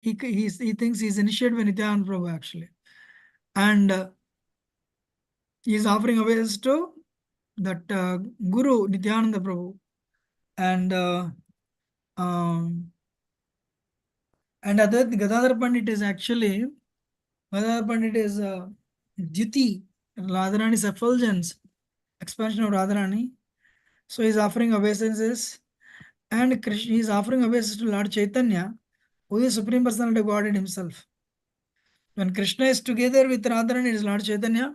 he thinks he's initiated by Nityananda Prabhu actually. And he is offering obeisance to that Guru Nityananda Prabhu. And other Gadadhar Pandit is actually Gadadhar Pandit is Dhyuti, Radharani's effulgence, expansion of Radharani. So he's offering obeisances, and Krishna is offering obeisances to Lord Chaitanya, who is Supreme Personality of Godhead himself. When Krishna is together with Radharani, it is Lord Chaitanya.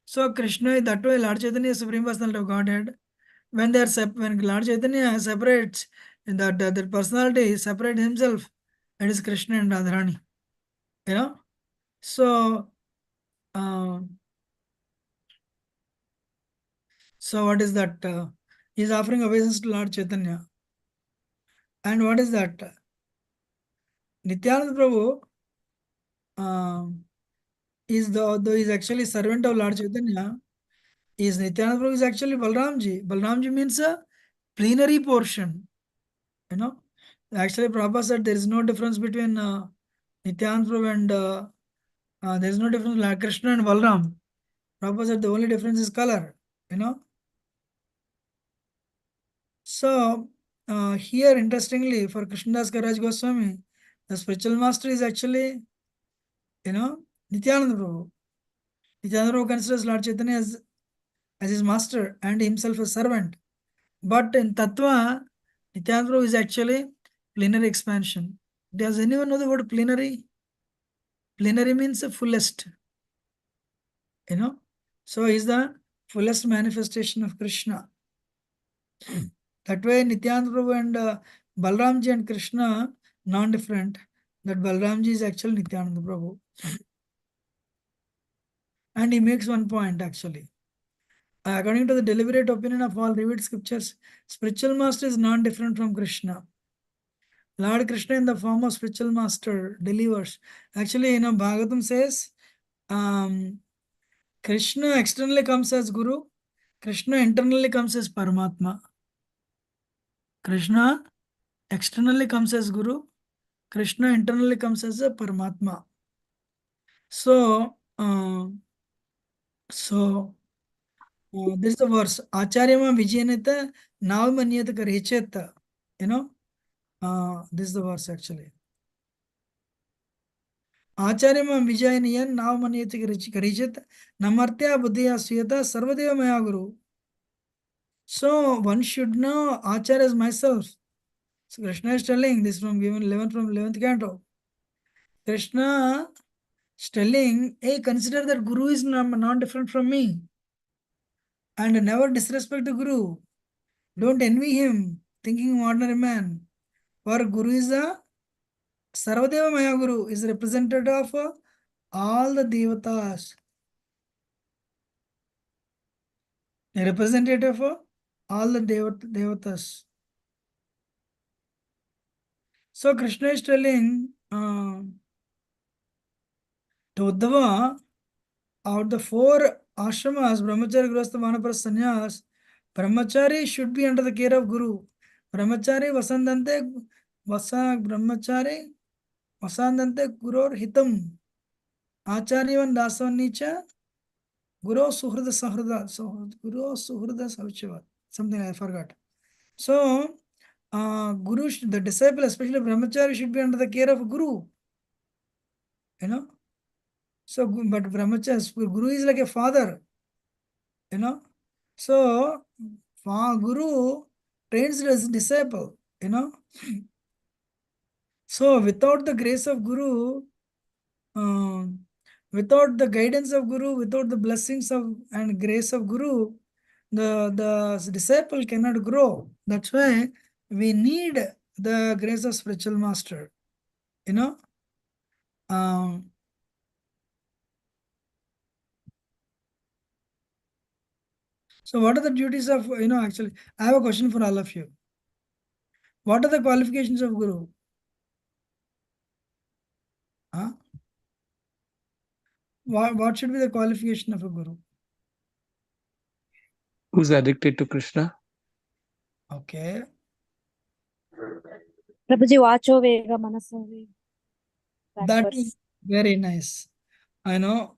So Krishna, that way Lord Chaitanya is Supreme Personality of Godhead. When they are when Lord Chaitanya separates, that personality separates himself, it is Krishna and Radharani. You know? So so what is that? He is offering obeisance to Lord Chaitanya. And what is that? Nityananda Prabhu is actually servant of Lord Chaitanya. Is Nityananda Prabhu is actually Balramji. Balramji means a plenary portion. You know, actually Prabhupada said there is no difference between Nityananda Prabhu and there is no difference between Krishna and Balram. Prabhupada said the only difference is color. You know. So here, interestingly, for Krishnadas Kaviraj Goswami, the spiritual master is actually, Nityananda Prabhu. Nityananda Prabhu considers Lord Chaitanya as his master and himself a servant. But in Tattva, Nityananda Prabhu is actually plenary expansion. Does anyone know the word plenary? Plenary means the fullest. So he is the fullest manifestation of Krishna. That way, Nityananda Prabhu and Balramji and Krishna non-different. That Balramji is actually Nityananda Prabhu. And he makes one point actually. According to the deliberate opinion of all revealed scriptures, spiritual master is non-different from Krishna. Lord Krishna in the form of spiritual master delivers. Actually, Bhagavatam says, Krishna externally comes as Guru, Krishna internally comes as Paramatma. Krishna externally comes as Guru, Krishna internally comes as a Paramatma. So, this is the verse. Acharyama Vijayanita Navmanyata Karichet. This is the verse actually. Acharyama Vijayaniyan Navmanyata Karichet Namartya Buddhya Suyata Sarvadeva Maya Guru. So one should know Acharya as myself. So Krishna is telling this from 11th canto. Krishna is telling, hey, consider that Guru is not different from me. And never disrespect the Guru. Don't envy him, thinking ordinary man. For Guru is a Sarvadeva Maya Guru, is representative of all the devatas. A representative of all the devatas. So Krishna is telling to Uddhava, out the 4 ashramas, Brahmachari, Grihastha, Vanaprastha, Sannyas, Brahmachari should be under the care of Guru. Brahmachari Brahmachari Vasandante Guror Hitam. Acharyavan Dasavanicha Guru Suhrada Sahrada. So Guru Suhrada Savchiva. Something I forgot. So Guru, the disciple, especially Brahmachari, should be under the care of Guru. So, but Brahmachari, Guru is like a father. So Guru trains his disciple. So without the grace of Guru, without the guidance of Guru, without the blessings of and grace of Guru, the disciple cannot grow. That's why we need the grace of spiritual master. So what are the duties of, actually, I have a question for all of you. What are the qualifications of Guru? Huh? What should be the qualification of a Guru? Who's addicted to Krishna? Okay. Prabhuji, Vacho Vega Manaso Vega. That is very nice. I know.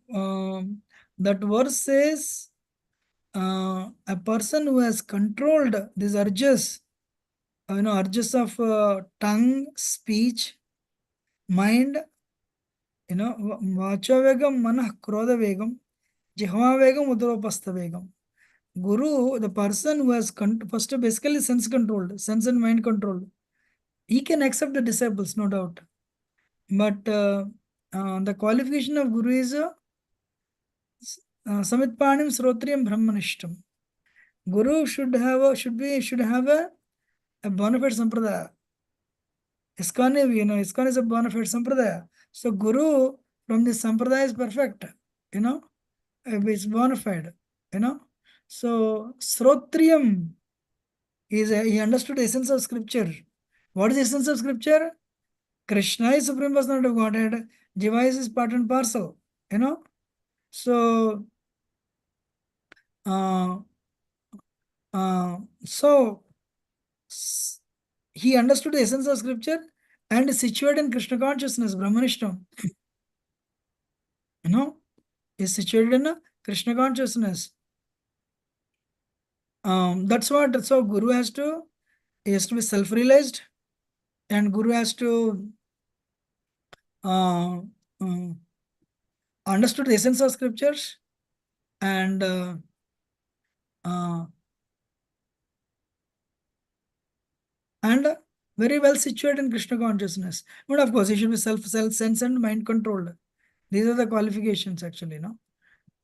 That verse says a person who has controlled these urges, urges of tongue, speech, mind, vachavegam, manah, krodha vegam, jihva vegam, udropastha vegam. Guru, the person who has first basically sense controlled, sense and mind controlled, he can accept the disciples, no doubt. But the qualification of Guru is Samitpanim Srotriyam Brahmanishtam. Guru should have a bona fide sampradaya. ISKCON is a bona fide sampradaya. So Guru from this sampradaya is perfect. It's bona fide. So Srotriyam he understood the essence of scripture. What is the essence of scripture? Krishna is Supreme Personality of Godhead. Jiva is part and parcel. So so he understood the essence of scripture and is situated in Krishna consciousness, Brahmanishtam. Is situated in Krishna consciousness. That's what. So Guru has to be self-realized, and Guru has to understood the essence of scriptures and very well situated in Krishna consciousness. But of course, he should be sense and mind controlled. These are the qualifications actually,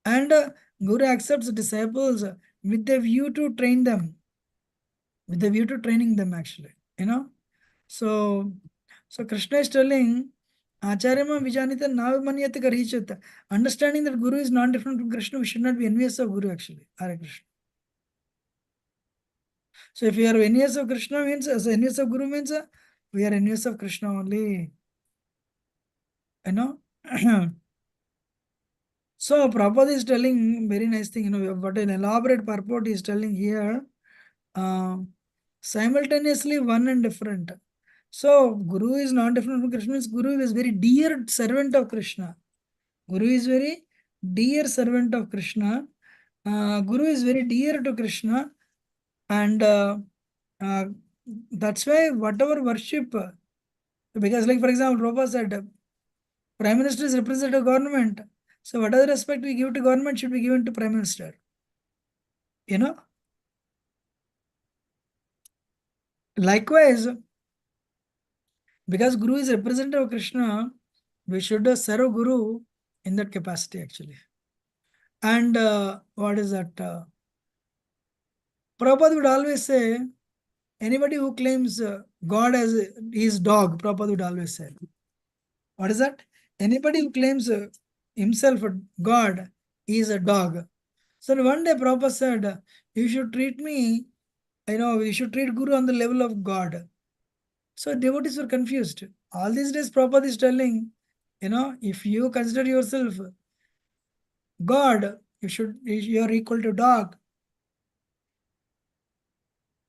And Guru accepts disciples with the view to train them, with the view to training them actually, So Krishna is telling, Acharyama Vijanita Navamanyata Karichat. Understanding that Guru is not different from Krishna, we should not be envious of Guru actually. Hare Krishna. So if we are envious of Krishna means, envious of Guru means, we are envious of Krishna only. So Prabhupada is telling very nice thing, what an elaborate purport is telling here. Simultaneously one and different. So Guru is not different from Krishna. Guru is very dear servant of Krishna. Guru is very dear servant of Krishna. Guru is very dear to Krishna, and that's why whatever worship, because like for example, Prabhupada said, Prime Minister is representative of government. So whatever respect we give to government should be given to Prime Minister. Likewise, because Guru is representative of Krishna, we should serve Guru in that capacity actually. And what is that? Prabhupada would always say, anybody who claims God as his dog, Prabhupada would always say. What is that? Anybody who claims himself a God is a dog. So one day Prabhupada said, you should treat me, you should treat Guru on the level of God. So devotees were confused. All these days Prabhupada is telling, if you consider yourself God, you are equal to dog.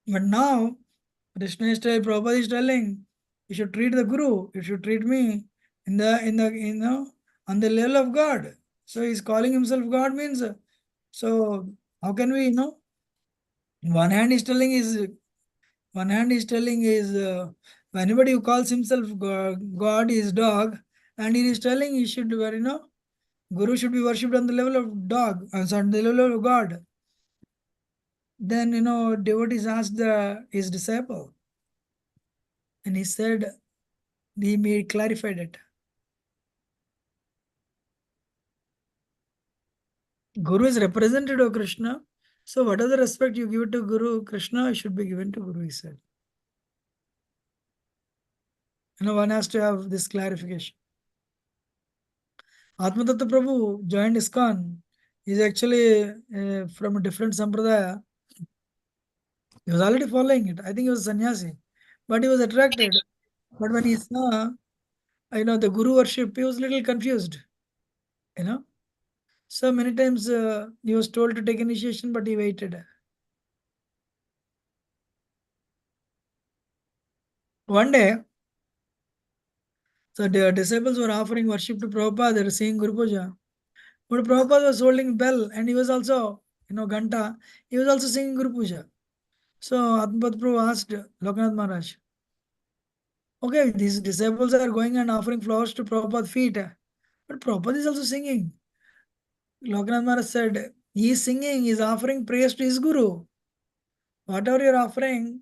But now Krishna is telling, Prabhupada is telling, you should treat the Guru, you should treat me in the on the level of God. So he's calling himself God means, so how can we, one hand is telling is anybody who calls himself God is dog, and he is telling he should, Guru should be worshipped on the level of dog, on the level of God. Then, devotees asked his disciple, and he said, he clarified it. Guru is representative of Krishna. So whatever respect you give to Guru, Krishna should be given to Guru, he said. One has to have this clarification. Atmatattva Prabhu joined ISKCON. He's actually from a different sampradaya. He was already following it. I think he was sannyasi. But he was attracted. But when he saw, the Guru worship, he was a little confused. So many times he was told to take initiation, but he waited. One day, So the disciples were offering worship to Prabhupada, they were singing Guru Puja. But Prabhupada was holding bell and he was also, Ganta, he was also singing Guru Puja. So Atmapat Prabhu asked Lokanath Maharaj, okay, these disciples are going and offering flowers to Prabhupada's feet, but Prabhupada is also singing. Lokanath Maharaj said, he is singing, he is offering praise to his Guru. Whatever you're offering,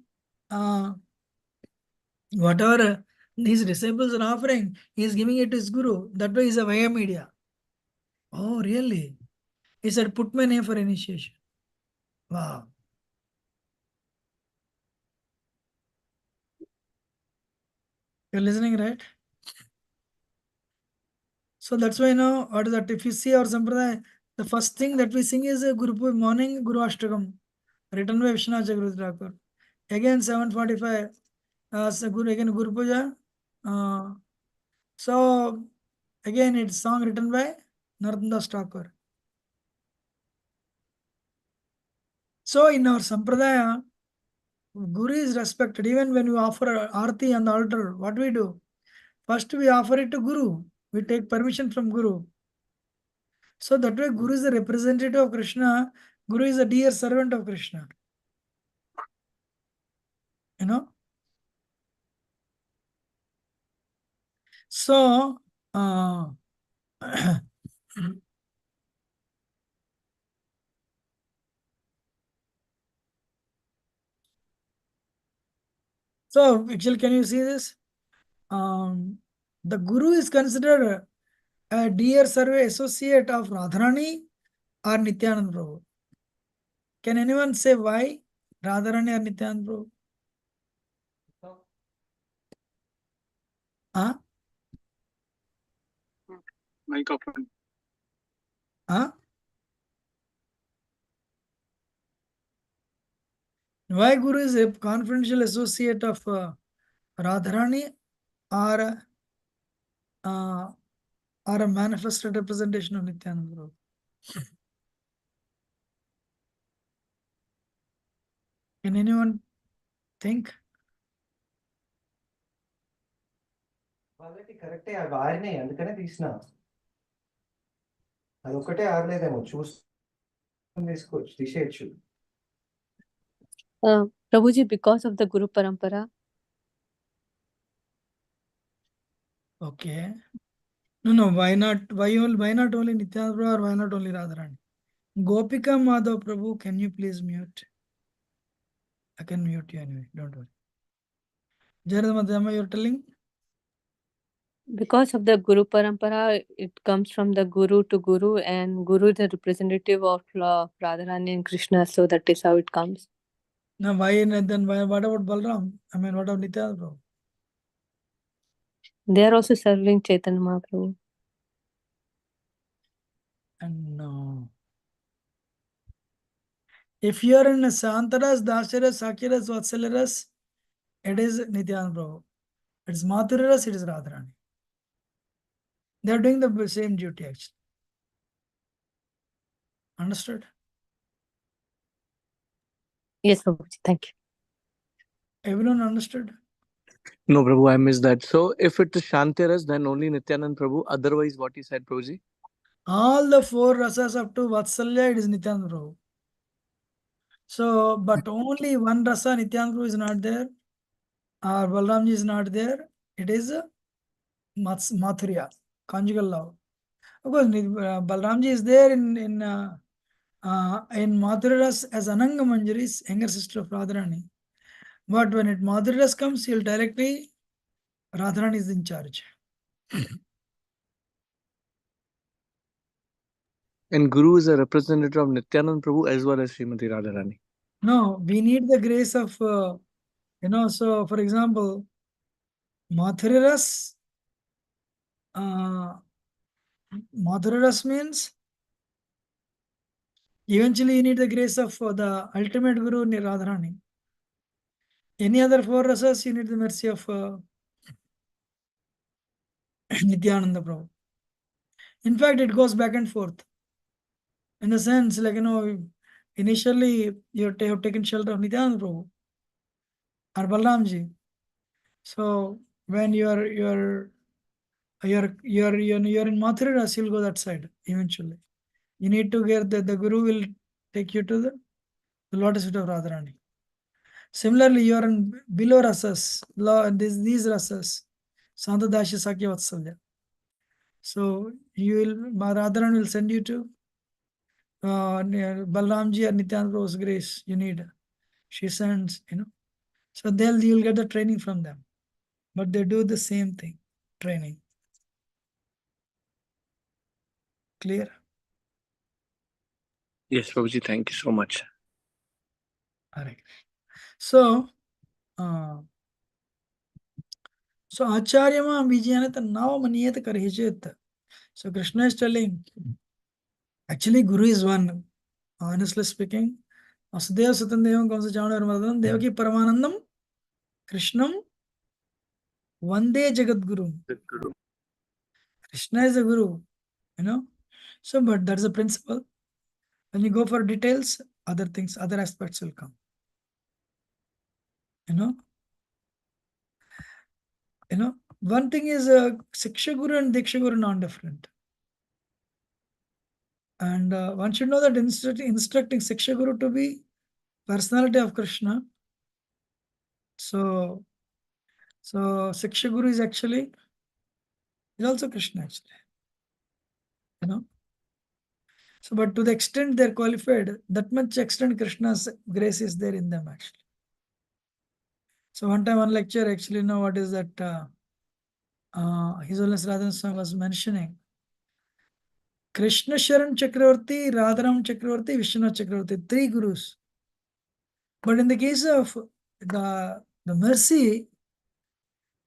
whatever these disciples are offering, he is giving it to his Guru. That way is a via media. Oh, really? He said, put my name for initiation. Wow. You're listening, right? So that's why now, what is that? If you see our Sampradaya, the first thing that we sing is a morning Guru Ashtakam, written by Vishwanath Chakravarti Thakur. Again, 7:45, again Guru Puja. So again, it's song written by Narottam Das Thakur. So in our Sampradaya, Guru is respected. Even when we offer Aarti on the altar, what we do? First we offer it to Guru. We take permission from Guru. So that way Guru is the representative of Krishna. Guru is a dear servant of Krishna. You know? So, so actually, can you see this? The Guru is considered a dear survey associate of Radharani or Nityanand Prabhu. Can anyone say why Radharani or Nityanand Prabhu? Huh? Mic open. Huh? Why Guru is a confidential associate of Radharani or a manifested representation of Nityananda Prabhu? Can anyone think? వాళ్ళకి కరెక్టే అవి ఆరినాయి అందుకనే తీసిన అదొక్కటే ఆరలేదేమో చూసుకొని తీసుకోవచ్చు తీసేయచ్చు Prabhuji, because of the Guru Parampara. Okay. No. Why not? Why not only Nityananda Prabhu or why not only Radharani? Gopika Madhav Prabhu, can you please mute? I can mute you anyway. Don't worry. Jaradhamadhyama, you're telling? Because of the Guru Parampara, it comes from the Guru to Guru, and Guru is the representative of Radharani and Krishna, so that is how it comes. Now, why then? What about Balram? I mean, what about Nityananda Prabhu? They are also serving Chaitanya Mahaprabhu. And no. If you are in a Santaras, Dasaras, Sakiras, Vatsalaras, it is Nityananda Prabhu. It's Mathuraras, it is Radharani. They are doing the same duty actually. Understood? Yes, Prabhuji, thank you. Everyone understood? No, Prabhu, I missed that. So if it is Shantiras, then only Nityanand Prabhu. Otherwise, what he said, Prabhuji? All the four rasas up to Vatsalya, it is Nityananda Prabhu. So, but only one rasa Nityananda Prabhu is not there, or Balramji is not there. It is Mathurya, conjugal love. Of course, Balramji is there in Mathuraras as Ananga Manjari's younger sister of Radharani. But when it Mathuraras comes, he'll directly, Radharani is in charge. And Guru is a representative of Nityanand Prabhu as well as Srimati Radharani. No, we need the grace of, so for example, Mathuraras, Mathuraras means eventually you need the grace of the ultimate Guru, Radharani. Any other four rasas, you need the mercy of Nityananda Prabhu. In fact, it goes back and forth. In the sense, like, initially you have taken shelter of Nityananda Prabhu or Balramji. So when you are you're in Mathura Ras, you'll go that side eventually. You need to get the Guru will take you to the lotus feet of Radharani. Similarly, you are in below rasas, these rasas, Santadashi Sakya Vatsalya. So Radharani will send you to Balramji or Nityananda Prabhu's grace. You need. She sends, So you'll get the training from them. But they do the same thing, training. Clear? Yes, Prabhuji, thank you so much. Hare. So Acharyama Vijayanata now maniyat karhijit. So Krishna is telling, actually Guru is one. Honestly speaking, Vasudeva Sutam Devam Kamsa Chavana Varmadhanam Devaki Paramanandam Krishnam Vande Jagat Guru. Krishna is the Guru, So, but that's the principle. When you go for details, other things, other aspects will come. One thing is Siksha Guru and Diksha Guru non-different. And one should know that instructing Siksha Guru to be personality of Krishna. So Siksha Guru is also Krishna actually. So, but to the extent they're qualified, that much extent Krishna's grace is there in them actually. So one time, one lecture actually, what is that? His Holiness Radhan Swami was mentioning Krishna Sharan Chakravarti, Radharam Chakravarti, Vishnu Chakravarti, 3 gurus. But in the case of the mercy,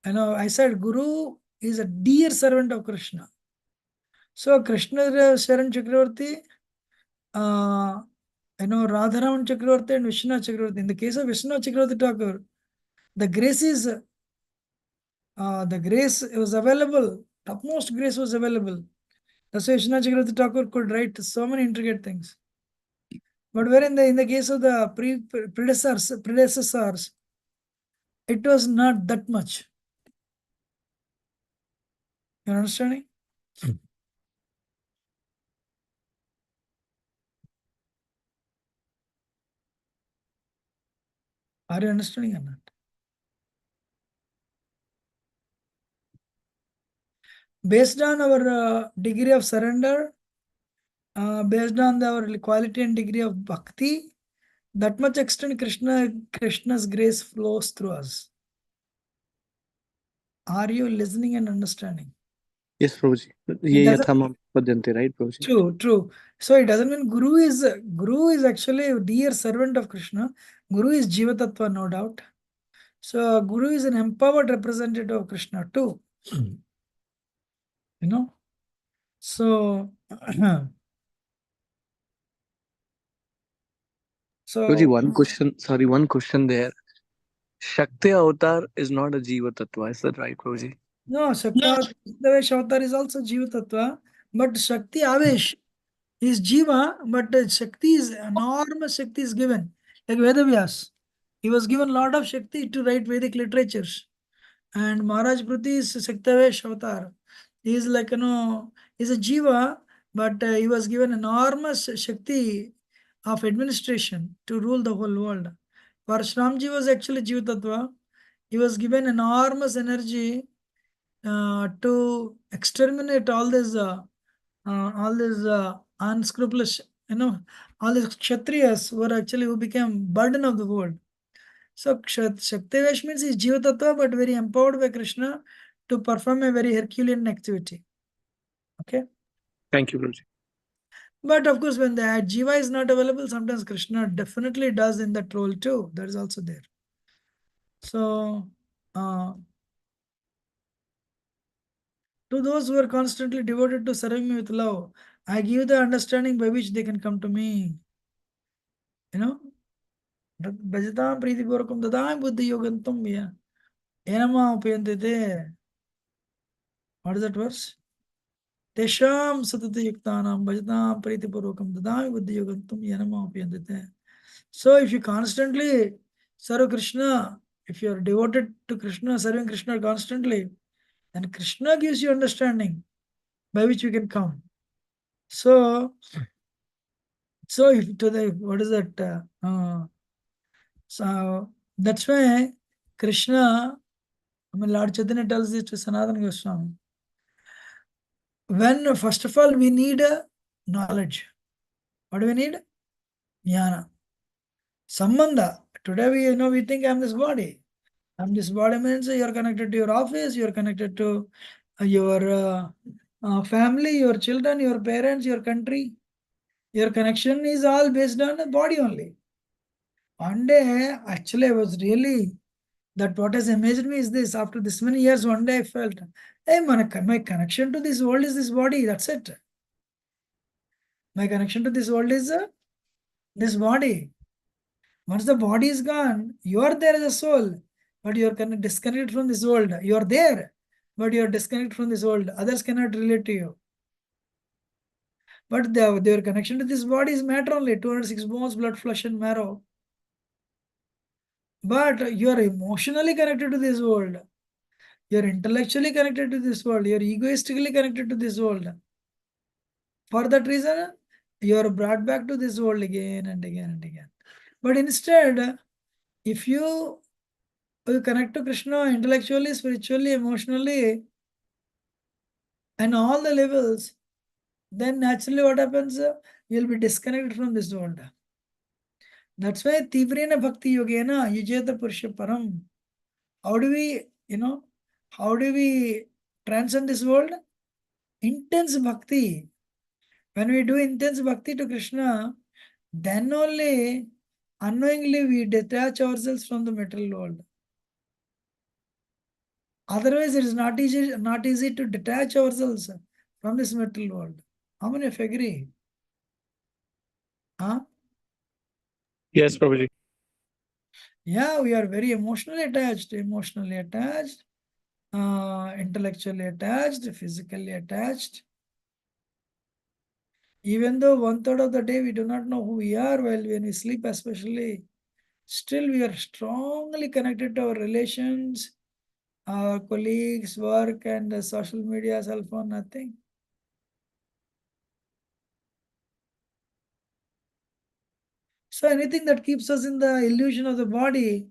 I said Guru is a dear servant of Krishna. So Krishna Sharan Chakravarti, Radharam Chakravarti and Vishnu Chakravarti. In the case of Vishnu Chakravarti Thakur, the grace was available. Topmost grace was available. That's why Vishnu Chakravarti Thakur could write so many intricate things. But where in the case of the predecessors, it was not that much. You understanding? Are you understanding or not? Based on our degree of surrender, based on our quality and degree of bhakti, that much extent Krishna's grace flows through us. Are you listening and understanding? Yes, Prabhuji. Ye yatham padyanti, right, Prabhuji? True. So it doesn't mean Guru is actually a dear servant of Krishna. Guru is Jiva Tattva, no doubt. So Guru is an empowered representative of Krishna too. So Prabhuji, one question there. Shakti avatar is not a Jiva Tattva, is that right, Prabhuji? no, Shakti avatar is also Jiva Tattva, but Shakti Avesh is Jiva, but Shakti is enormous. Shakti is given, like Vedavyas. He was given a lot of Shakti to write Vedic literatures. And Maharaj Pruti is Shaktavesh avatar. He is like, he's a Jiva, but he was given enormous Shakti of administration to rule the whole world. Parashuramji was actually Jiva Tattva. He was given enormous energy to exterminate all these unscrupulous, all these Kshatriyas who became burden of the world. So Shaktivesh means is Jiva Tattva, but very empowered by Krishna to perform a very Herculean activity. Okay. Thank you, Prabhuji. But of course, when the Jiva is not available, sometimes Krishna definitely does in that role too. That is also there. So to those who are constantly devoted to serving me with love, I give the understanding by which they can come to me. Bhajatam Priti Gorakam Dadam Buddhi Yogantam Enama Upayantite. What is that verse? Tesham Satati Yuktanam Bhajatam Priti Purvakam Dadam Buddhi Yogantam Enama Upayantite. So if you constantly serve Krishna, if you are devoted to Krishna, serving Krishna constantly, Then Krishna gives you understanding by which you can come. So if to the what is that? So that's why Krishna, Lord Chaitanya tells this to Sanatana Goswami. When first of all we need knowledge. What do we need? Jnana. Sambandha. Today we think I'm this body. I'm this body means you're connected to your office, you're connected to your family, your children, your parents, your country. Your connection is all based on the body only. One day, actually, I was really, that what has amazed me is this. After this many years, one day I felt, hey, my connection to this world is this body. That's it. My connection to this world is this body. Once the body is gone, you are there as a soul, but you are disconnected from this world. You are there, but you are disconnected from this world. Others cannot relate to you. But their connection to this body is matter only, 206 bones, blood, flesh, and marrow. But you are emotionally connected to this world. You are intellectually connected to this world. You are egoistically connected to this world. For that reason, you are brought back to this world again and again and again. But instead, if you connect to Krishna intellectually, spiritually, emotionally, and all the levels, then naturally what happens? You'll be disconnected from this world. That's why Tivrena Bhakti Yogena Yujeta Purusha Param. How do we transcend this world? Intense bhakti. When we do intense bhakti to Krishna, then only unknowingly we detach ourselves from the material world. Otherwise, it is not easy to detach ourselves from this material world. How many of you agree? Huh? Yes, Prabhuji. Yeah, we are very emotionally attached, intellectually attached, physically attached. Even though 1/3 of the day we do not know who we are, while when we sleep especially, still we are strongly connected to our relations, our colleagues, work, and social media, cell phone, nothing. So anything that keeps us in the illusion of the body,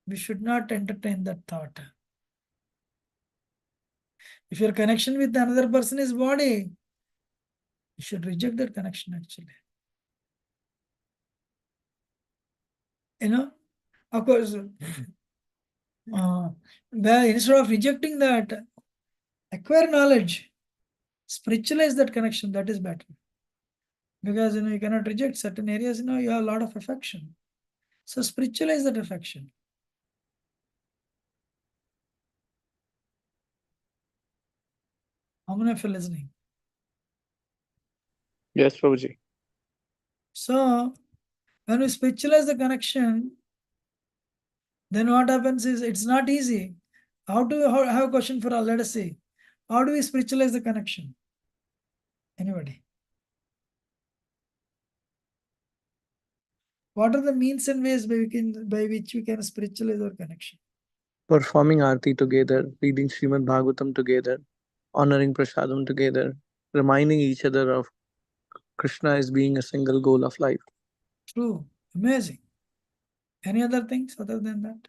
we should not entertain that thought. If your connection with another person is body, you should reject that connection actually. Of course, instead of rejecting that, acquire knowledge, spiritualize that connection, that is better. Because you cannot reject certain areas, you have a lot of affection. So spiritualize that affection. How many of you are listening? Yes, Prabhuji. So when we spiritualize the connection, then what happens is it's not easy. I have a question for all. Let us see. How do we spiritualize the connection? Anybody? What are the means and ways by which we can spiritualize our connection? Performing Aarti together, reading Srimad Bhagavatam together, honoring Prasadam together, reminding each other of Krishna as being a single goal of life. True. Amazing. Any other things other than that?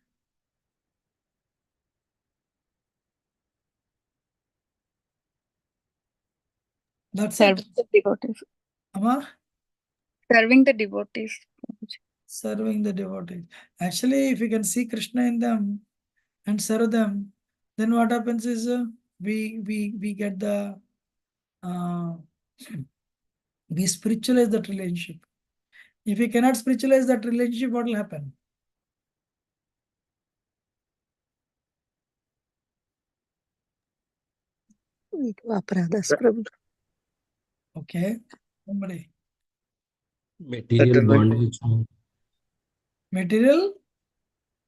That's it. Serving the devotees. Amma? Serving the devotees. Serving the devotees. Actually, if you can see Krishna in them and serve them, then what happens is we get the we spiritualize that relationship. If we cannot spiritualize that relationship, what will happen? Okay, somebody. Material bondage. Material?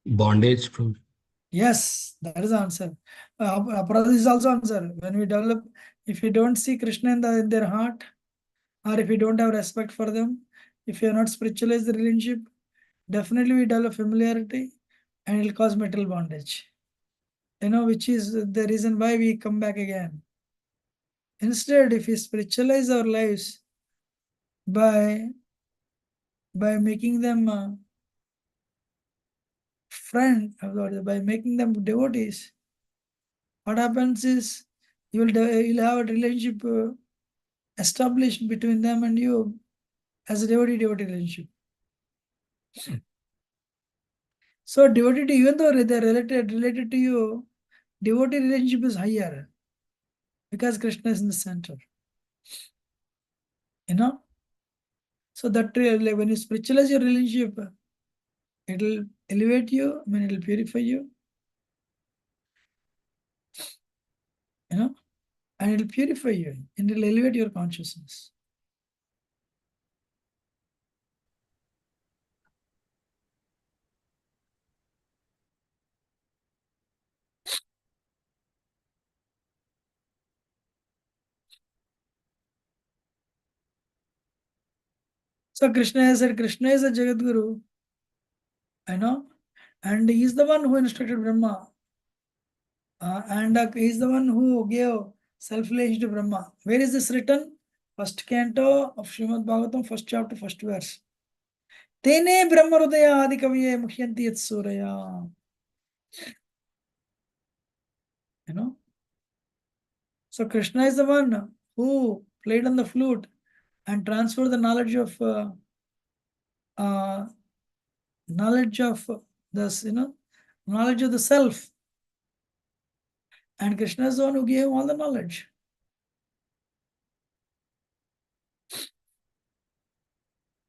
Bondage from. Yes, that is the answer. Aparadha is also answer. When we develop, if we don't see Krishna in their heart, or if we don't have respect for them, if we are not spiritualize the relationship, definitely we develop familiarity and it will cause material bondage. which is the reason why we come back again. Instead, if we spiritualize our lives by making them by making them devotees, what happens is you'll have a relationship established between them and you as a devotee relationship. So devotee to, even though they're related to you, devotee relationship is higher because Krishna is in the center. So that like when you spiritualize your relationship, it'll elevate you, it'll purify you, and it'll purify you, and it'll elevate your consciousness. So Krishna has said, Krishna is a Jagat Guru, and he is the one who instructed Brahma, and he is the one who gave self-realization to Brahma. Where is this written? First canto of Srimad Bhagavatam, first chapter, first verse. Tene Brahmarudaya Adikaviye Mukhyanti Yat Suraya. So Krishna is the one who played on the flute and transferred the knowledge of this, knowledge of the self. And Krishna is the one who gave all the knowledge.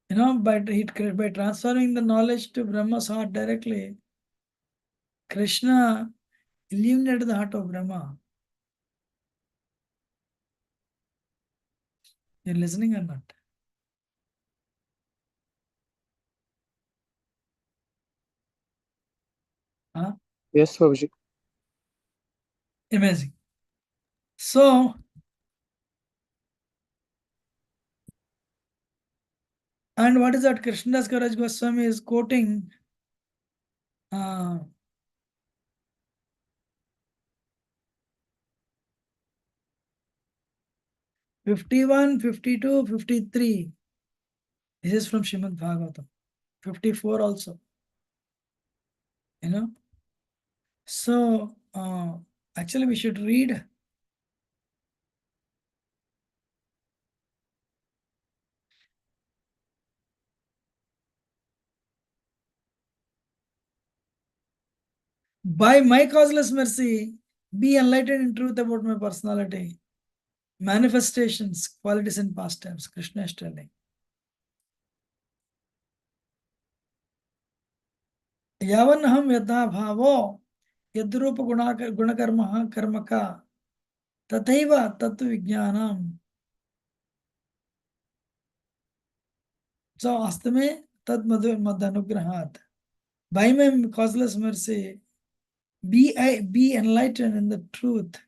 By transferring the knowledge to Brahma's heart directly, Krishna illuminated the heart of Brahma. You're listening or not? Huh? Yes, Babaji. Amazing. So, and what is that? Krishnadas Kaviraj Goswami is quoting 51, 52, 53. This is from Srimad Bhagavatam. 54 also. So, actually we should read by my causeless mercy, be enlightened in truth about my personality, manifestations, qualities and pastimes. Krishna is telling. Yavanaham yadha bhavo yadrupa gunakarma karmaka tathaiva tattva vijnanam. So astame tad madhanugrahat. By my causeless mercy, be enlightened in the truth.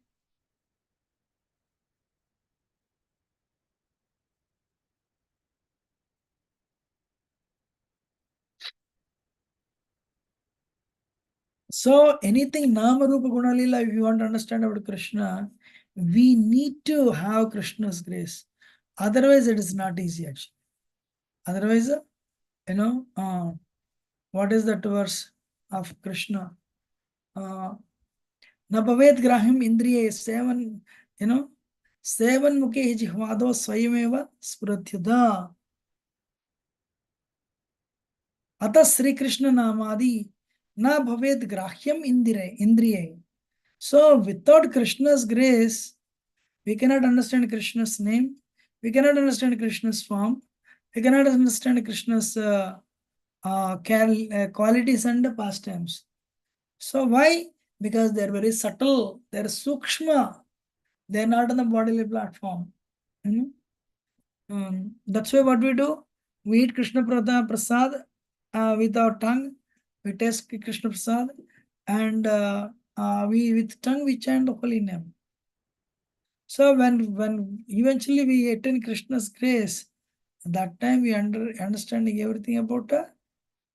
So anything Nama Rupa Gunalila, if you want to understand about Krishna, we need to have Krishna's grace. Otherwise, it is not easy actually. Otherwise, what is that verse of Krishna? Nabavet grahim indriye seven, seven mukhe jihvado swayameva spuratyuda. Ata Sri Krishna namadi na bhavet grahyam indriye. So without Krishna's grace, we cannot understand Krishna's name, we cannot understand Krishna's form, we cannot understand Krishna's qualities and pastimes. So why? Because they're very subtle, they're sukshma, they're not on the bodily platform. That's why what we do, we eat Krishna Prasad with our tongue, we taste Krishna Prasad, and we with tongue we chant the holy name. So when eventually we attain Krishna's grace, that time we understanding everything about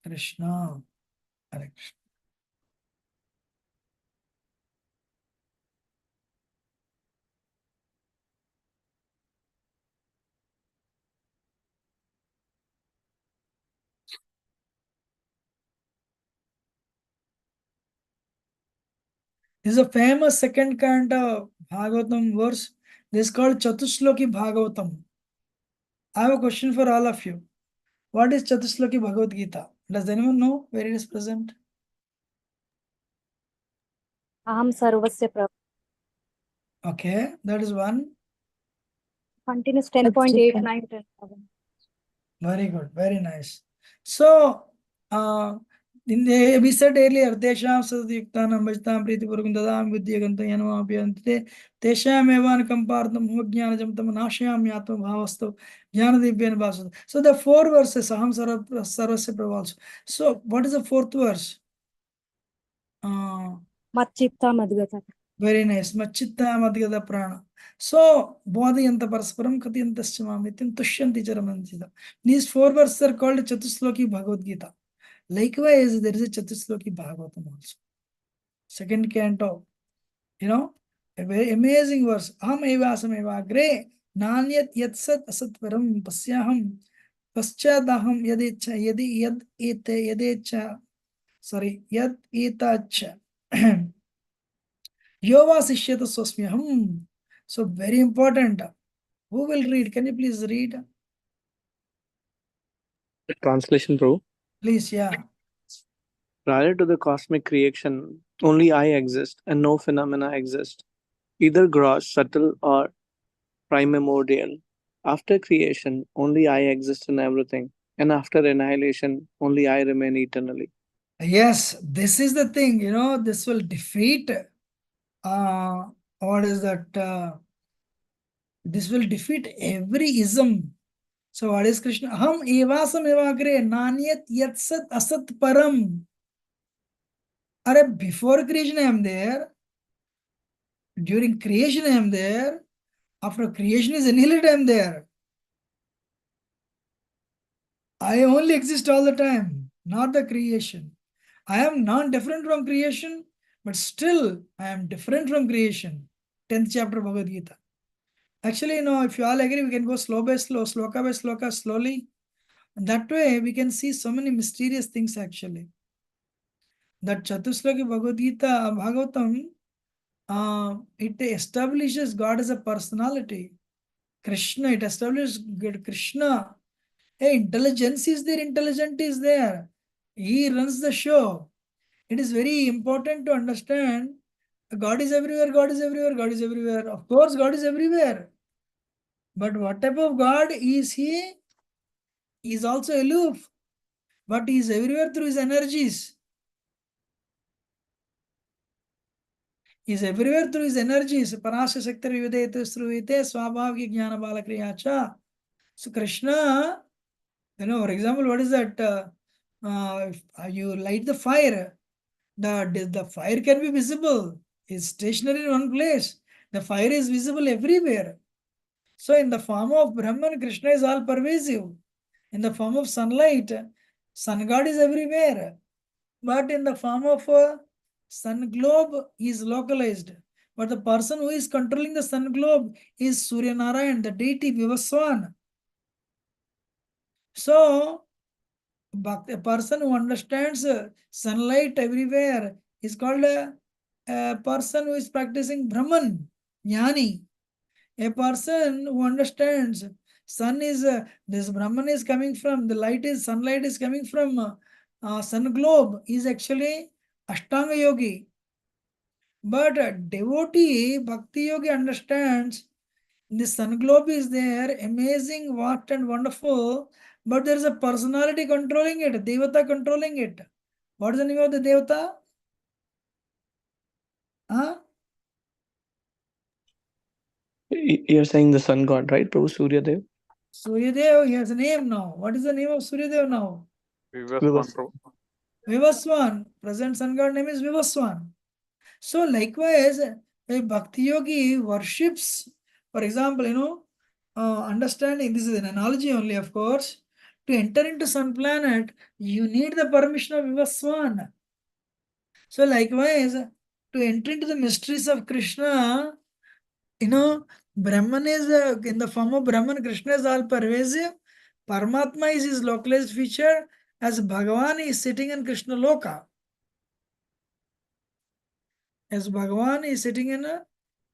Krishna. This is a famous second canto Bhagavatam verse. This is called Chatusloki Bhagavatam. I have a question for all of you. What is Chatusloki Bhagavad Gita? Does anyone know where it is present? Aham sarvasya Okay, that is one. continuous 10.8, 9, 10, 11. Very good, very nice. So, we said earlier, Tesham Sadhyuktanam Bhajtam Pritipurgam Dadam Vidyagantam Yanamapyante Tesham Evan Kampartam Hogyanajam Tam Nashayam Yatma Bhavastu Jnanadibyan Bhasad. So the 4 verses, Aham Sarvasya Prabha. So what is the 4th verse? Matchitta madgata. Very nice. Machitta madgada prana. So, bodhayanta parasparam katyantascha mamityam tushyanti charamanchita. These 4 verses are called Chatusloki Bhagavad Gita. Likewise, there is a Chatusloki Bhagavatam also. Second canto. You know, a very amazing verse. Aham evasam evagre nanyat yatsat asatvaram pasyaham paschadaham yadecha yadi yad ete yadecha sorry yad etacha Yova Sishyata Swasmyaham. So very important. Who will read? Can you please read? The translation, Prabhu. Please, yeah. Prior to the cosmic creation, only I exist and no phenomena exist, either gross, subtle, or primordial. After creation, only I exist in everything, and after annihilation, only I remain eternally. Yes, this is the thing, you know, this will defeat, what is that? This will defeat every ism. So what is Krishna? Aham evasam evagre nanyat yatsat asat param. Are before creation I am there. During creation I am there. After creation is annihilated I am there. I only exist all the time, not the creation. I am non-different from creation, but still I am different from creation. 10th chapter Bhagavad Gita. Actually, you know, if you all agree, we can go slow by slow, sloka by sloka, slowly. And that way, we can see so many mysterious things actually. That Chatusloki Bhagavad Gita, Bhagavatam, it establishes God as a personality. Krishna, it establishes Krishna. Hey, intelligence is there, intelligent is there. He runs the show. It is very important to understand God is everywhere, God is everywhere, God is everywhere. Of course, God is everywhere. But what type of God is He? He is also aloof, but He is everywhere through His energies. He is everywhere through His energies. Parasya Shakti Vivedete Sruvite Swabhaviki Jnana Balakriyacha. So Krishna, you know, for example, what is that? If you light the fire, the fire can be visible. It's stationary in one place. The fire is visible everywhere. So in the form of Brahman, Krishna is all pervasive. In the form of sunlight, sun god is everywhere. But in the form of a sun globe, he is localized. But the person who is controlling the sun globe is Surya Narayan, the deity Vivaswan. So a person who understands sunlight everywhere is called a person who is practicing Brahman, Jnani. A person who understands sun is, this Brahman is coming from, the light is, sunlight is coming from sun globe, is actually Ashtanga Yogi. But devotee, Bhakti Yogi understands the sun globe is there, amazing, vast and wonderful, but there is a personality controlling it, Devata controlling it. What is the name of the Devata? Huh? You're saying the sun god, right, Prabhu Surya Dev? Suryadev, he has a name now. What is the name of Suryadev now? Vivaswan. Vivaswan. Present sun god name is Vivaswan. So likewise, a Bhakti Yogi worships, for example, you know, understanding, this is an analogy only, of course. To enter into sun planet, you need the permission of Vivaswan. So likewise, to enter into the mysteries of Krishna, you know, Brahman is in the form of Brahman, Krishna is all pervasive. Paramatma is his localized feature, as Bhagavan is sitting in Krishna Loka. as Bhagavan is sitting in a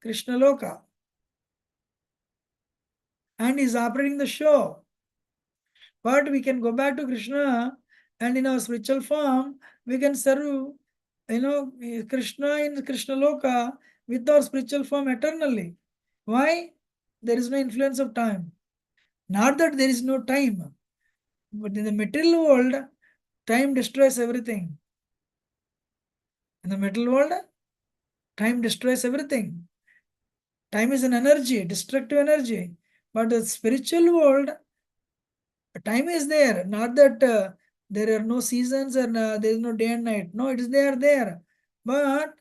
Krishna Loka and is operating the show. But we can go back to Krishna, and in our spiritual form, we can serve, Krishna in Krishna Loka with our spiritual form eternally. Why? There is no influence of time. Not that there is no time, but in the material world, time destroys everything. In the material world, time destroys everything. Time is an energy, destructive energy. But the spiritual world, time is there. Not that there are no seasons and there is no day and night. No, it is there. But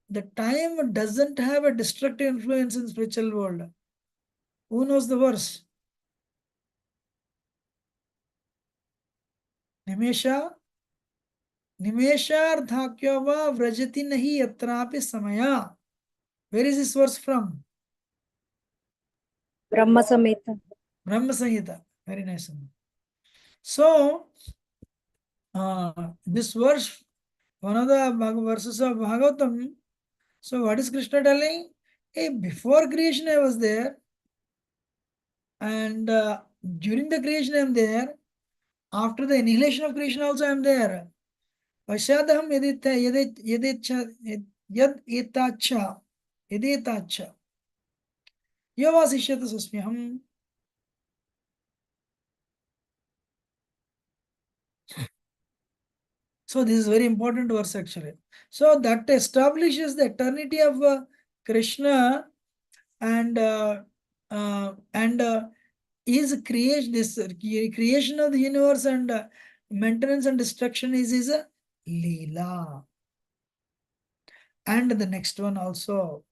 the time doesn't have a destructive influence in spiritual world. Who knows the verse? Nimesha Nimesharthakya va vrajati nahi yatrapi samaya. Where is this verse from? Brahma Samhita. Brahma Samhita. Very nice. So, this verse, one of the verses of Bhagavatam. So, what is Krishna telling? Hey, before creation I was there, and during the creation I am there. After the annihilation of creation also I am there. Vashadaham yadetacha yavasishyata susmyaham. So this is very important verse actually. So that establishes the eternity of Krishna and his creation, this creation of the universe and maintenance and destruction is his Leela. And the next one also,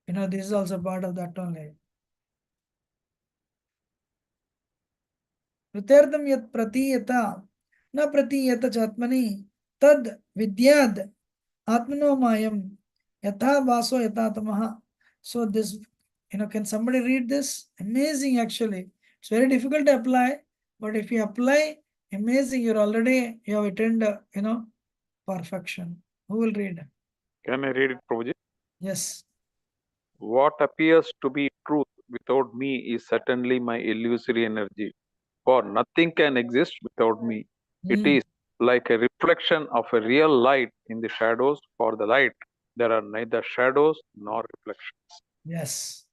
this is also part of that only. Pratyardam yat pratiyata na pratiyata chatmani tad vidyad atmano mayam yatha vaso yatha tamaha. So this, can somebody read this? Amazing actually. It's very difficult to apply, but if you apply, amazing, you have attained, perfection. Who will read? Can I read it, Prabhuji? Yes. What appears to be truth without me is certainly my illusory energy. For nothing can exist without me. It is like a reflection of a real light in the shadows. For the light, there are neither shadows nor reflections. Yes.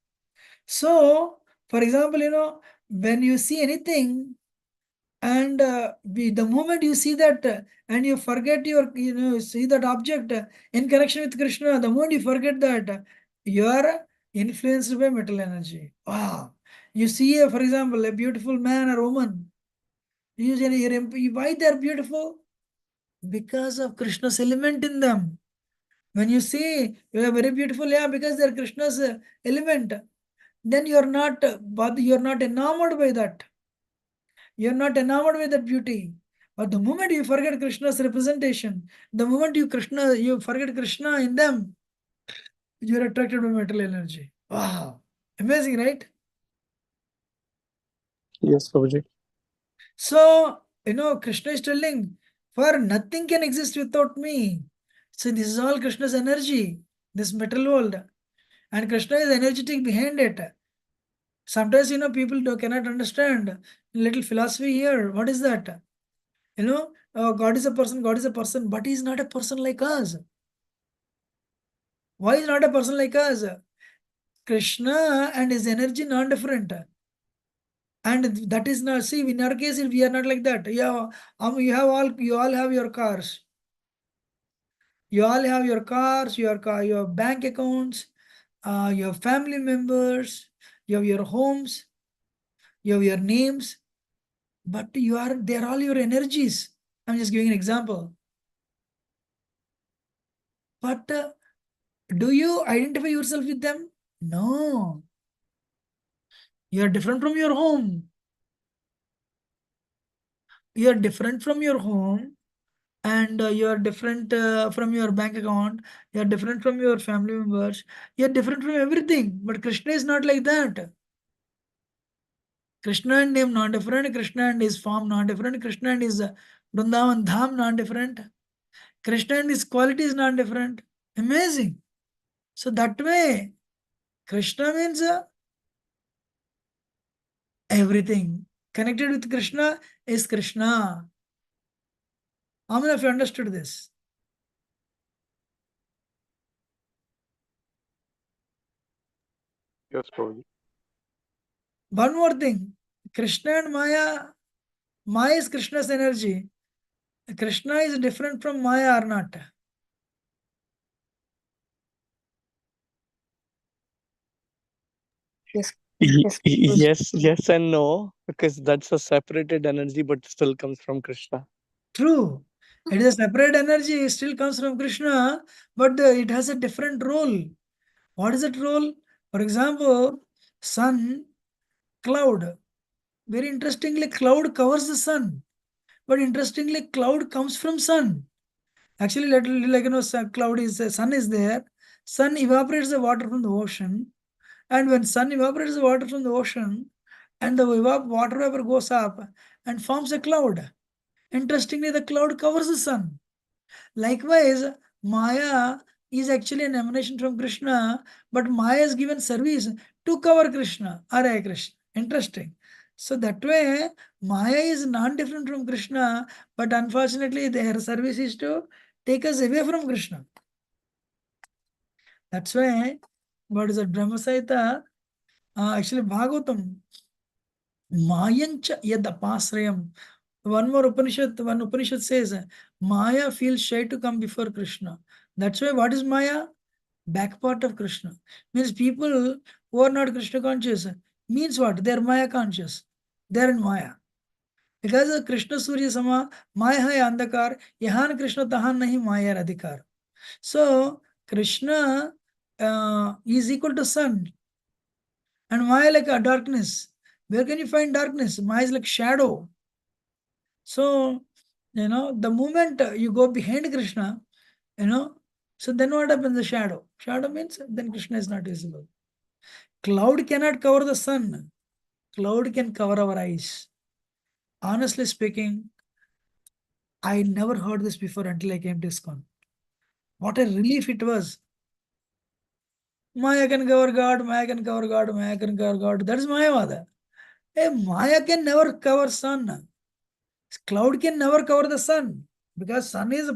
So, for example, when you see anything, and the moment you see that and you forget see that object in connection with Krishna, the moment you forget that, you are influenced by metal energy. Wow. You see, for example, a beautiful man or woman. Why they are beautiful? Because of Krishna's element in them. When you see you are very beautiful, because they are Krishna's element, then you are not enamored by that. You're not enamored with that beauty. But the moment you forget Krishna's representation, the moment you forget Krishna in them, you're attracted by metal energy. Wow. Amazing, right? Yes, Prabhuji. So, Krishna is telling, for nothing can exist without me. So this is all Krishna's energy, this metal world. And Krishna is energetic behind it. Sometimes, people cannot understand. Little philosophy here. What is that? God is a person, but he is not a person like us. Why is not a person like us? Krishna and his energy non-different. And that is not, see, in our case, we are not like that. Yeah, you all have your cars. You all have your cars, your bank accounts, your family members, you have your homes, you have your names, but they're all your energies. I'm just giving an example. But do you identify yourself with them? No. You are different from your home. You are different from your home, and you are different from your bank account. You are different from your family members. You are different from everything. But Krishna is not like that. Krishna and him not different. Krishna and his form not different. Krishna and his Vrindavan Dham not different. Krishna and his quality is not different. Amazing. So that way, Krishna means everything. Connected with Krishna is Krishna. How many of you understood this? Yes, Prabhuji. One more thing. Krishna and Maya is Krishna's energy. Krishna is different from Maya or not? Yes. Yes. Yes and no, because that's a separated energy, but still comes from Krishna. True. It is a separate energy, it still comes from Krishna, but it has a different role. What is that role? For example, sun, cloud. Very interestingly, cloud covers the sun. But interestingly, cloud comes from sun. Actually, cloud is sun is there. Sun evaporates the water from the ocean. And when sun evaporates the water from the ocean, and the water vapor goes up and forms a cloud. Interestingly, the cloud covers the sun. Likewise, Maya is actually an emanation from Krishna, but Maya is given service to cover Krishna, Hare Krishna. Interesting. So that way, Maya is non-different from Krishna, but unfortunately, their service is to take us away from Krishna. That's why, what is it? Brahma Saita, actually Bhagavatam, Mayancha yad apasrayam. One Upanishad says, Maya feels shy to come before Krishna. That's why what is Maya? Back part of Krishna. Means people who are not Krishna conscious means what? They are Maya conscious. They are in Maya. Because Krishna Surya Sama, Maya hai andakar, yahan Krishna tahan nahi Maya adhikar. So Krishna is equal to sun. And Maya like a darkness. Where can you find darkness? Maya is like shadow. So, the moment you go behind Krishna, so then what happens? The shadow. Shadow means then Krishna is not visible. Cloud cannot cover the sun. Cloud can cover our eyes. Honestly speaking, I never heard this before until I came to ISKCON. What a relief it was. Maya can cover God, Maya can cover God, Maya can cover God. That is Mayavada. Hey, Maya can never cover sun. Cloud can never cover the sun because sun is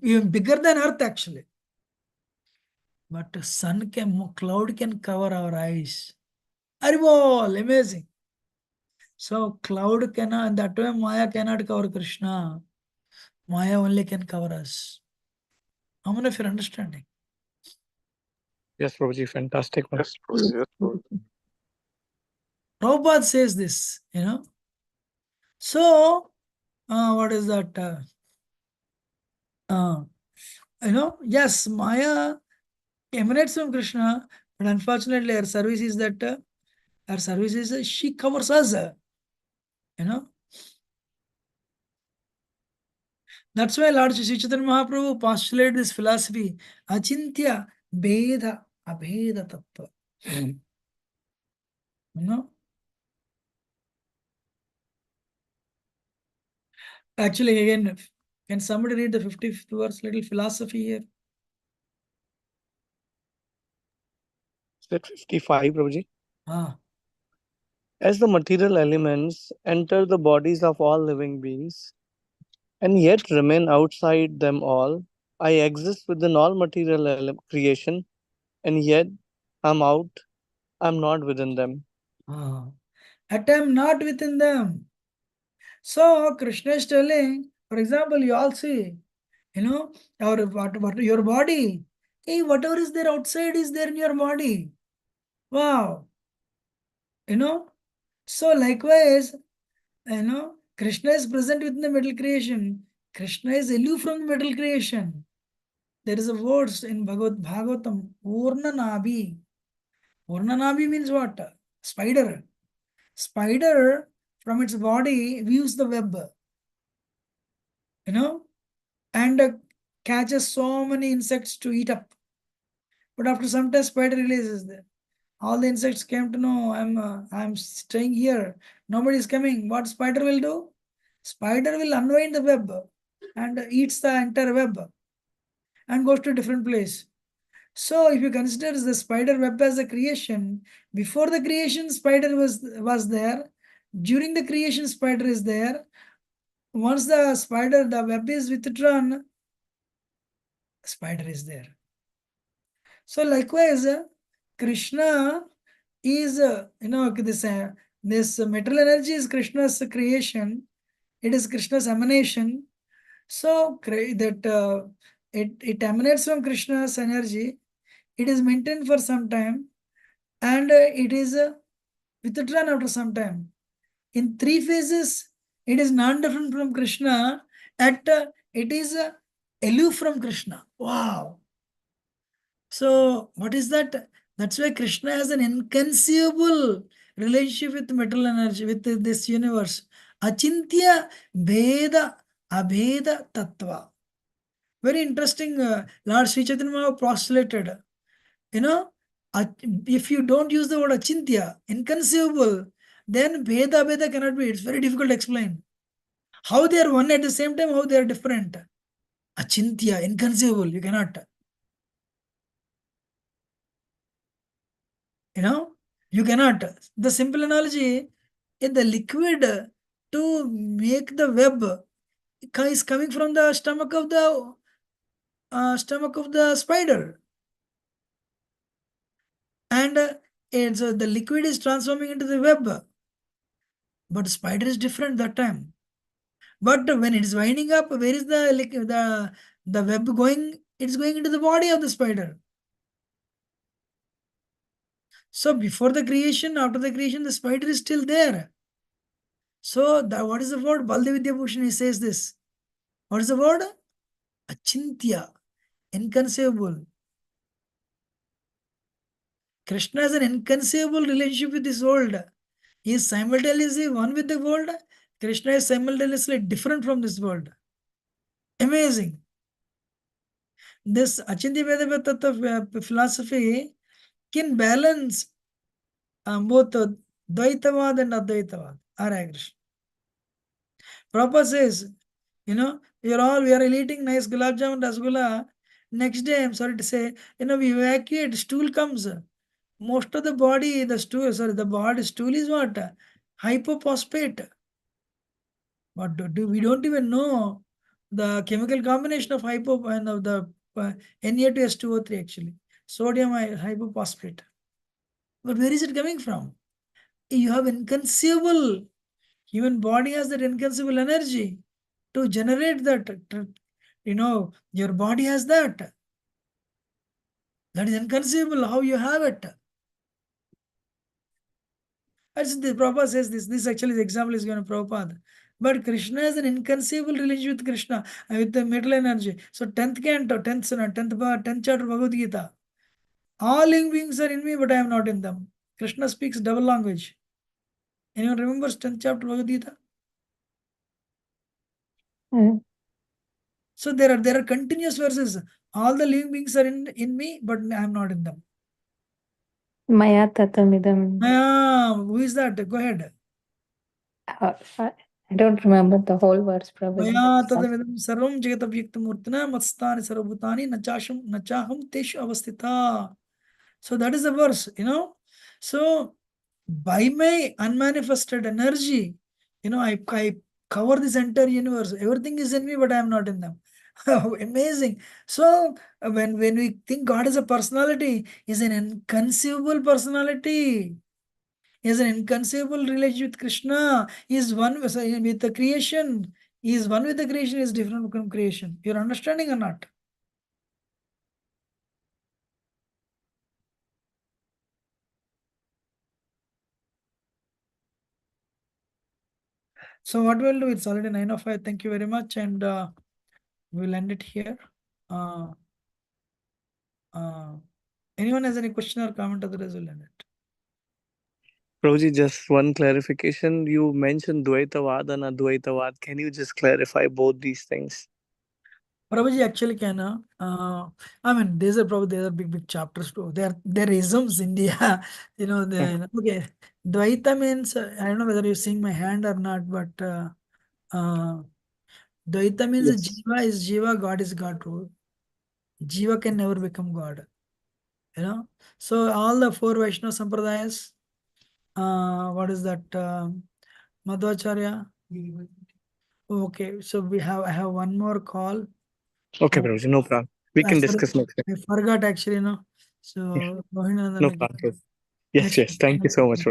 even bigger than earth actually. But cloud can cover our eyes. Haribol, amazing. So cloud cannot, that way Maya cannot cover Krishna. Maya only can cover us. How many of you are understanding? Yes, Prabhuji, fantastic one. Yes, Prabhuji. Yes, Prabhuji. Prabhupada says this, So, what is that? Yes, Maya emanates from Krishna, but unfortunately, her service is that she covers us. That's why Lord Sri Chaitanya Mahaprabhu postulated this philosophy, Achintya Bheda Abheda Tattva. Actually, again, can somebody read the 55th verse, little philosophy here? Set 55, Prabhuji. Ah. As the material elements enter the bodies of all living beings, and yet remain outside them all, I exist within all material creation, and yet I'm out, I'm not within them. At I'm not within them. So Krishna is telling, for example, you all see, your body. Hey, whatever is there outside is there in your body. Wow. So likewise, Krishna is present within the metal creation. Krishna is aloof from the metal creation. There is a words in Bhagavatam, Urna Nabi. Urna Nabi means what? Spider. Spider from its body views the web, and catches so many insects to eat up. But after some time, spider releases them. All the insects came to know I'm staying here. Nobody is coming. What spider will do? Spider will unwind the web and eats the entire web and goes to a different place. So if you consider the spider web as a creation, before the creation spider was there, during the creation spider is there. Once the web is withdrawn, spider is there. So likewise, Krishna is this material energy is Krishna's creation. It is Krishna's emanation. So it emanates from Krishna's energy. It is maintained for some time, and it is withdrawn after some time. In three phases, it is non-different from Krishna. It is aloof from Krishna. Wow. So what is that? That's why Krishna has an inconceivable relationship with material energy, with this universe. Achintya Bheda Abheda Tattva. Very interesting. Lord Sri Chaitanya Mahaprabhu postulated. If you don't use the word achintya, inconceivable, then Bheda Bheda cannot be. It's very difficult to explain. How they are one at the same time, how they are different. Achintya, inconceivable, you cannot. You cannot. The simple analogy, in the liquid to make the web is coming from the stomach of the spider, and the liquid is transforming into the web. But spider is different that time. But when it is winding up, where is the web going? It's going into the body of the spider. So before the creation, after the creation, the spider is still there. So what is the word? Baldev Vidyabhushan, he says this. What is the word? Achintya, inconceivable. Krishna has an inconceivable relationship with this world. He is simultaneously one with the world. Krishna is simultaneously different from this world. Amazing. This Achintya Veda Tattva philosophy can balance both Dvaitavad and Advaitavad. Hare Krishna. Prabhupada says, we are eating nice gulab jamun, rasgulla. Next day, I'm sorry to say, we evacuate, stool comes. Most of the body, the body stool is what? Hypophosphate. What we don't even know the chemical combination of hypo and of the Na2S2O3 actually. Sodium hypophosphate. But where is it coming from? You have inconceivable, human body has that inconceivable energy to generate that. Your body has that. That is inconceivable how you have it. As the Prabhupada says this actually the example is given to Prabhupada. But Krishna has an inconceivable relationship with Krishna, with the metal energy. So 10th canto, 10th chapter Bhagavad Gita. All living beings are in me, but I am not in them. Krishna speaks double language. Anyone remembers 10th chapter Bhagavad Gita? So there are continuous verses. All the living beings are in me, but I am not in them. Maya tatamidam. Who is that? Go ahead. I don't remember the whole verse, probably. Maya tadamidam sarvam jagatabhyaktamurtina matstani sarvabhutani nachaham teshu avastita. So that is the verse, So by my unmanifested energy, I cover this entire universe. Everything is in me, but I am not in them. Amazing. So when we think God is a personality, is an inconceivable personality. He has an inconceivable relationship with Krishna. He is one with the creation. He is one with the creation, he is different from creation. You're understanding or not? So what we'll do, it's already 9:05. Thank you very much. And we'll end it here. Anyone has any question or comment, otherwise we'll end it. Prabhuji, just one clarification. You mentioned Dvaitavad and Advaitavad. Can you just clarify both these things? Prabhuji actually can. These are big chapters too. They're isms, India. Okay. Dvaita means, I don't know whether you're seeing my hand or not, but Dvaita means Yes. Jiva is Jiva, God is God rule. Jiva can never become God. You know, so all the four Vaishnava Sampradayas, what is that? Madhvacharya. Okay, so I have one more call. Okay, Prabhuji, no problem. We can Sorry, discuss next time. I forgot actually, no. So, Yeah. Mohinandan No again. problem. Yes, Next yes. Thank you so much, Prabhuji.